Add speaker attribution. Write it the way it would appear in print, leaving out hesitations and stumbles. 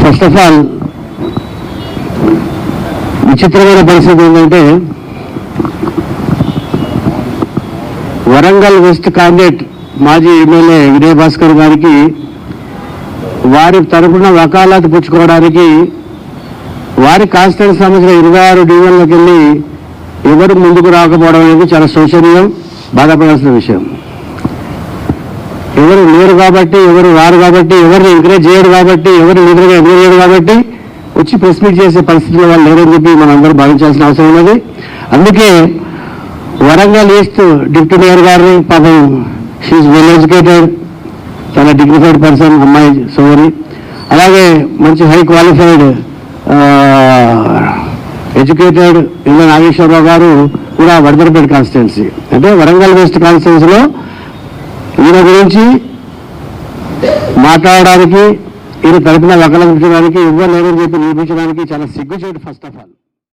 Speaker 1: First of all విచిత్రమైన పరిస్థితి ఏంటంటే వరంగల్ వెస్ట్ క్యాండిడేట్ మాజీ ఎమ్మెల్యే వినయ్ భాస్కర్ గారికి వారి తరఫున వకాలత్ పుచ్చుకోవడానికి వారి కాన్స్టిట్యూన్సీ సంబంధించిన 26 డివిజన్లకు వెళ్ళి ఎవరు ముందుకు రాకపోవడం అనేది చాలా శోచనీయం, బాధపడాల్సిన విషయం. ఎవరు లేరు కాబట్టి, ఎవరు రారు కాబట్టి, ఎవరిని ఎంకరేజ్ చేయరు కాబట్టి, ఎవరు లీడర్గా ఎంకరేజ్ చేయరు కాబట్టి వచ్చి ప్రెస్ మీట్ చేసే పరిస్థితిలో వాళ్ళు లేరని చెప్పి మనందరూ భావించాల్సిన అవసరం ఉన్నది. అందుకే వరంగల్ ఈస్ట్ డిప్యూటీ మేయర్ గారిని, పాపం షీఈ్ వెల్ ఎడ్యుకేటెడ్, చాలా డిగ్నిఫైడ్ పర్సన్ అమ్మాయి సోదరి, అలాగే మంచి హై క్వాలిఫైడ్ ఎడ్యుకేటెడ్ ఇళ్ళ నాగేశ్వరరావు గారు కూడా వడదరపేట కాన్స్టిట్యున్సీ, అంటే వరంగల్ వెస్ట్ కాన్స్టిట్యున్సీలో ఈయన గురించి మాట్లాడడానికి, ఈయన తరపున వకాలత్ పుచ్చడానికి ఇవ్వలేదని చెప్పి నిరూపించడానికి చాలా సిగ్గుచేటు ఫస్ట్ ఆఫ్ ఆల్.